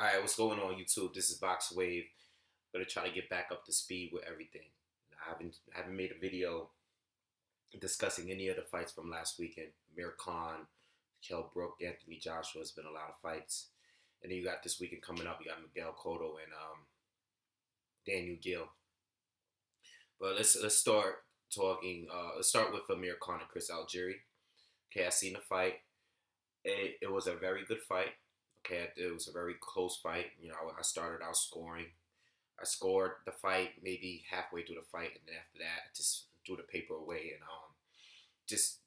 All right, what's going on YouTube? This is BoxingWave. I'm gonna try to get back up to speed with everything. I haven't made a video discussing any of the fights from last weekend. Amir Khan, Kell Brook, Anthony Joshua. Has been a lot of fights, and then you got this weekend coming up. You got Miguel Cotto and Daniel Gill. But let's start talking. Let's start with Amir Khan and Chris Algieri. Okay, I seen the fight. It was a very good fight. Okay, it was a very close fight. I started out scoring. I scored the fight maybe halfway through the fight, and then after that, I just threw the paper away and just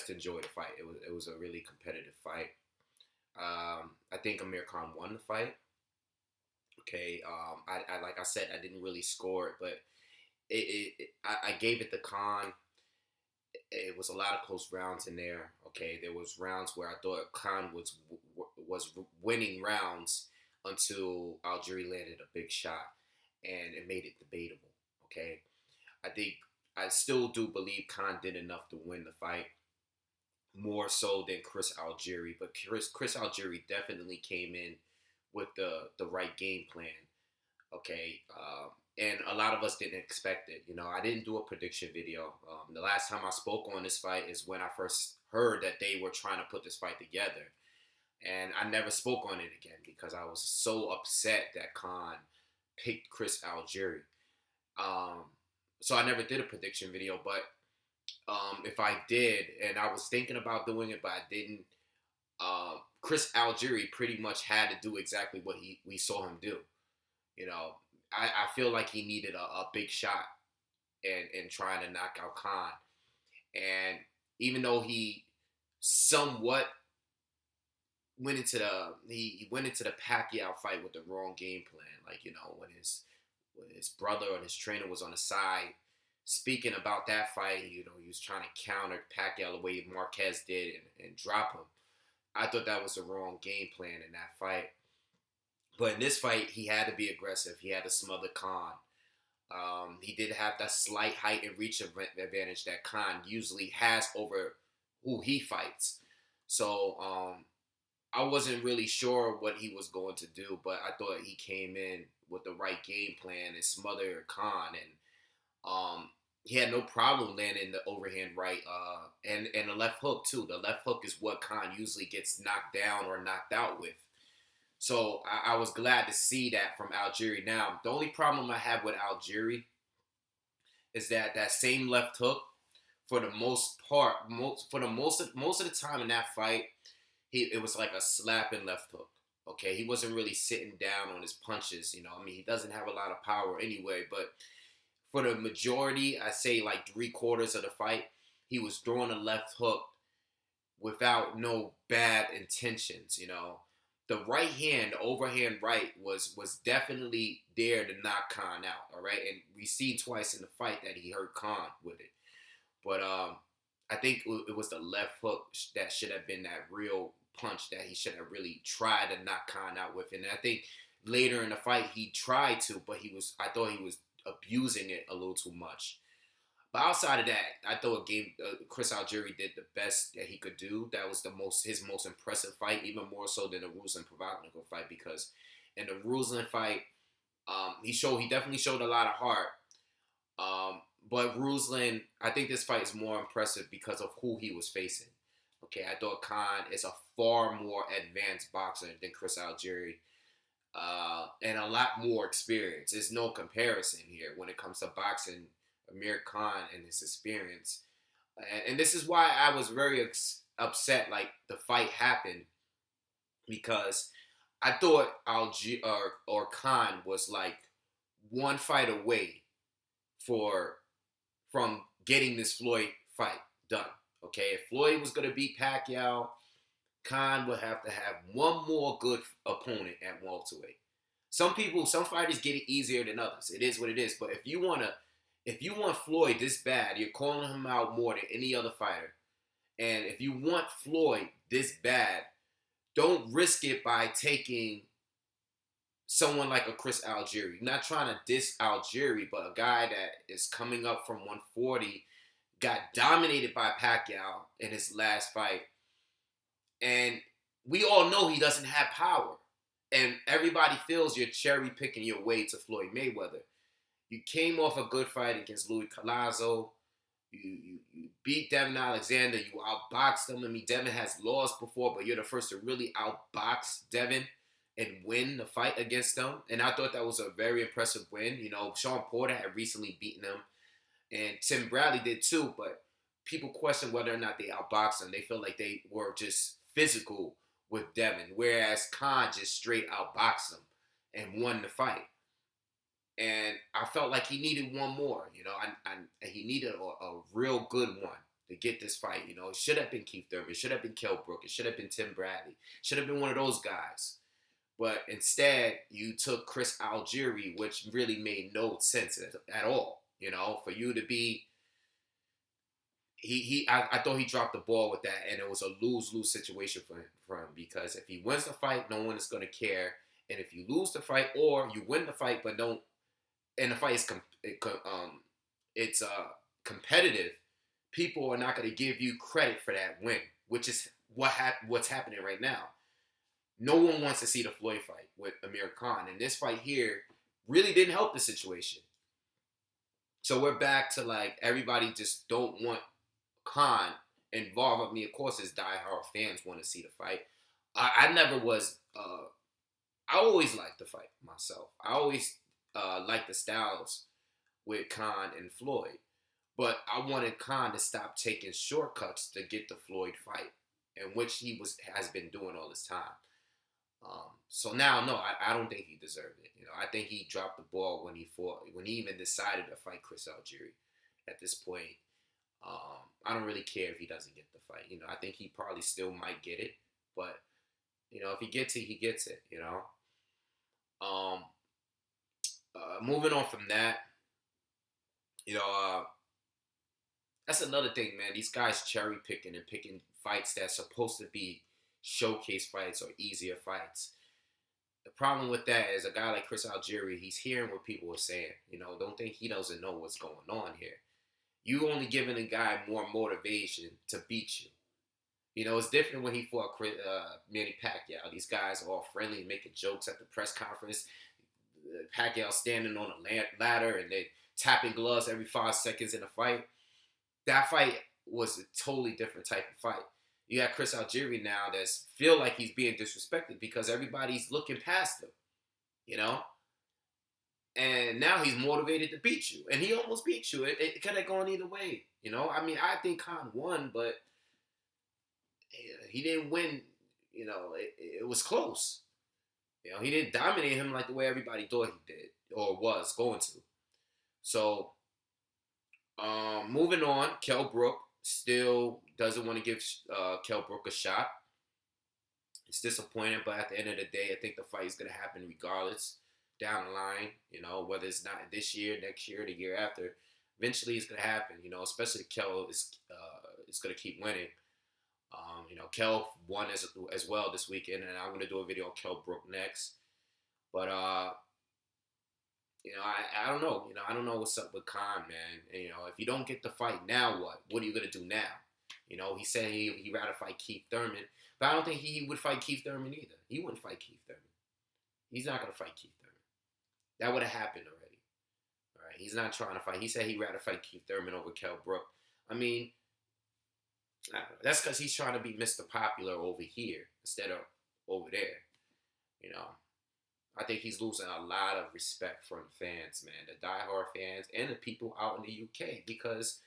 enjoyed the fight. It was a really competitive fight. I think Amir Khan won the fight. Okay, I like I said, I didn't really score it, but I gave it to Khan. It was a lot of close rounds in there. Okay, there was rounds where I thought Khan was winning rounds until Algieri landed a big shot, and it made it debatable. Okay, I still do believe Khan did enough to win the fight, more so than Chris Algieri. But Chris Algieri definitely came in with the right game plan. Okay, and a lot of us didn't expect it. I didn't do a prediction video. The last time I spoke on this fight is when I first heard that they were trying to put this fight together, and I never spoke on it again because I was so upset that Khan picked Chris Algieri. So I never did a prediction video, but if I did, and I was thinking about doing it, but I didn't, Chris Algieri pretty much had to do exactly what we saw him do. I feel like he needed a big shot and trying to knock out Khan. And even though he somewhat he went into the Pacquiao fight with the wrong game plan. Like, when his brother and his trainer was on the side speaking about that fight, he was trying to counter Pacquiao the way Marquez did and drop him. I thought that was the wrong game plan in that fight. But in this fight, he had to be aggressive. He had to smother Khan. He did have that slight height and reach advantage that Khan usually has over who he fights. So I wasn't really sure what he was going to do, but I thought he came in with the right game plan and smothered Khan. And he had no problem landing the overhand right and the left hook, too. The left hook is what Khan usually gets knocked down or knocked out with. So I was glad to see that from Algieri. Now, the only problem I have with Algieri is that same left hook, for the most part, most of the time in that fight, it was like a slapping left hook. Okay, he wasn't really sitting down on his punches. He doesn't have a lot of power anyway. But for the majority, I say like 3/4 of the fight, he was throwing a left hook without no bad intentions. The right hand, the overhand right, was definitely there to knock Khan out, all right? And we see twice in the fight that he hurt Khan with it. But I think it was the left hook that should have been that real punch that he should have really tried to knock Khan out with. And I think later in the fight he tried to, but I thought he was abusing it a little too much. But outside of that, I thought Chris Algieri did the best that he could do. That was his most impressive fight, even more so than the Ruslan-Provodnikov fight, because in the Ruslan fight, he definitely showed a lot of heart. But Ruslan, I think this fight is more impressive because of who he was facing. Okay, I thought Khan is a far more advanced boxer than Chris Algieri, and a lot more experience. There's no comparison here when it comes to boxing. Amir Khan and his experience. And this is why I was very upset like the fight happened, because I thought or Khan was like one fight away from getting this Floyd fight done. Okay, if Floyd was going to beat Pacquiao, Khan would have to have one more good opponent at welterweight. Some fighters get it easier than others. It is what it is. But if you want Floyd this bad, you're calling him out more than any other fighter. And if you want Floyd this bad, don't risk it by taking someone like a Chris Algieri. You're not trying to diss Algieri, but a guy that is coming up from 140, got dominated by Pacquiao in his last fight. And we all know he doesn't have power. And everybody feels you're cherry picking your way to Floyd Mayweather. You came off a good fight against Louis Collazo. You beat Devin Alexander. You outboxed him. I mean, Devin has lost before, but you're the first to really outbox Devin and win the fight against him. And I thought that was a very impressive win. You know, Sean Porter had recently beaten him, and Tim Bradley did too, but people question whether or not they outboxed him. They feel like they were just physical with Devin, whereas Khan just straight outboxed him and won the fight. And I felt like he needed one more, you know. He needed a real good one to get this fight. You know, it should have been Keith Thurman. It should have been Kell Brook. It should have been Tim Bradley. It should have been one of those guys. But instead, you took Chris Algieri, which really made no sense at all. You know, for you to be, I thought he dropped the ball with that, and it was a lose-lose situation for him because if he wins the fight, no one is going to care, and if you lose the fight or you win the fight but don't, and the fight is competitive, people are not going to give you credit for that win, which is what's happening right now. No one wants to see the Floyd fight with Amir Khan, and this fight here really didn't help the situation. So we're back to like everybody just don't want Khan involved. I mean, of course, his diehard fans want to see the fight. I never was. I always liked the fight myself. I always liked the styles with Khan and Floyd, but I wanted Khan to stop taking shortcuts to get the Floyd fight, and which he has been doing all this time. So now, no, I don't think he deserved it. You know, I think he dropped the ball when he even decided to fight Chris Algieri. At this point, I don't really care if he doesn't get the fight. You know, I think he probably still might get it, but you know, if he gets it, he gets it. You know. Moving on from that, you know, that's another thing, man. These guys cherry picking and picking fights that's supposed to be showcase fights or easier fights. The problem with that is a guy like Chris Algieri, he's hearing what people are saying. You know, don't think he doesn't know what's going on here. You only giving a guy more motivation to beat you. You know, it's different when he fought Manny Pacquiao. These guys are all friendly and making jokes at the press conference. Pacquiao standing on a ladder and they tapping gloves every 5 seconds in a fight. That fight was a totally different type of fight. You got Chris Algieri now that's feel like he's being disrespected because everybody's looking past him, you know? And now he's motivated to beat you. And he almost beat you. It could have gone either way, you know? I mean, I think Khan won, but he didn't win, you know, it was close. You know, he didn't dominate him like the way everybody thought he did or was going to. So, moving on, Kell Brook still doesn't want to give Kell Brook a shot. It's disappointing, but at the end of the day, I think the fight is going to happen regardless down the line, you know, whether it's not this year, next year, the year after. Eventually, it's going to happen, you know, especially if Kell is going to keep winning. You know, Kell won as well this weekend, and I'm going to do a video on Kell Brook next. But, you know, I don't know. You know, I don't know what's up with Khan, man. And, you know, if you don't get the fight, now what? What are you going to do now? You know, he said he'd rather fight Keith Thurman, but I don't think he would fight Keith Thurman either. He wouldn't fight Keith Thurman. He's not going to fight Keith Thurman. That would have happened already. All right, he's not trying to fight. He said he'd rather fight Keith Thurman over Kell Brook. I mean, that's because he's trying to be Mr. Popular over here instead of over there. You know, I think he's losing a lot of respect from the fans, man, the diehard fans and the people out in the UK because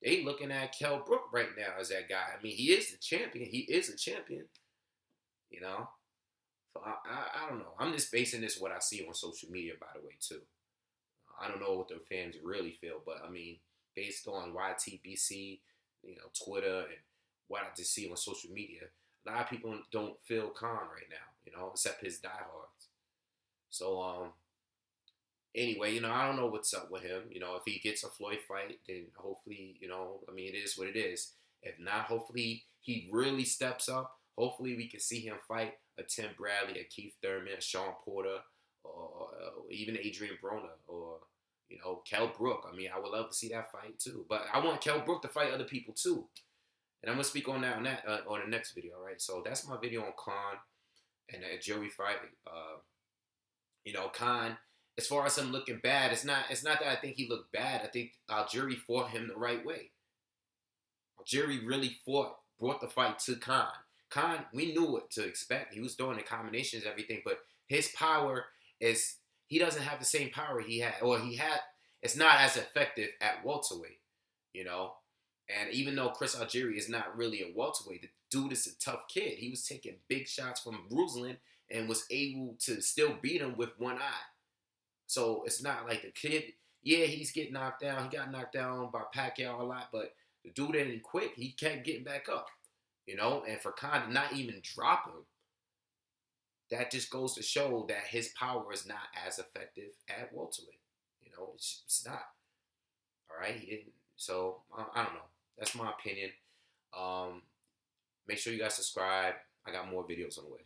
they looking at Kell Brook right now as that guy. I mean, he is the champion. He is a champion. You know, so I don't know. I'm just basing this what I see on social media, by the way, too. I don't know what the fans really feel, but I mean, based on YTBC, you know, Twitter, and what I just see on social media, a lot of people don't feel Khan right now, you know, except his diehards. So, anyway, you know, I don't know what's up with him. You know, if he gets a Floyd fight, then hopefully, you know, I mean, it is what it is. If not, hopefully he really steps up. Hopefully we can see him fight a Tim Bradley, a Keith Thurman, a Sean Porter, or even Adrian Broner, or, you know, Kell Brook. I mean, I would love to see that fight too. But I want Kell Brook to fight other people too. And I'm going to speak on that on the next video, all right? So that's my video on Khan. in a jury fight. You know, Khan, as far as him looking bad, it's not that I think he looked bad. I think Algieri fought him the right way. Algieri really brought the fight to Khan. Khan, we knew what to expect. He was doing the combinations, everything, but his power is he doesn't have the same power he had, or he had. It's not as effective at welterweight, you know. And even though Chris Algieri is not really a welterweight, the dude is a tough kid. He was taking big shots from Ruslan and was able to still beat him with one eye. So it's not like the kid, yeah, he's getting knocked down. He got knocked down by Pacquiao a lot, but the dude didn't quit. He kept getting back up, you know. And for Khan to not even drop him, that just goes to show that his power is not as effective at welterweight. You know, it's not. All right, he didn't. So I don't know. That's my opinion. Make sure you guys subscribe. I got more videos on the way.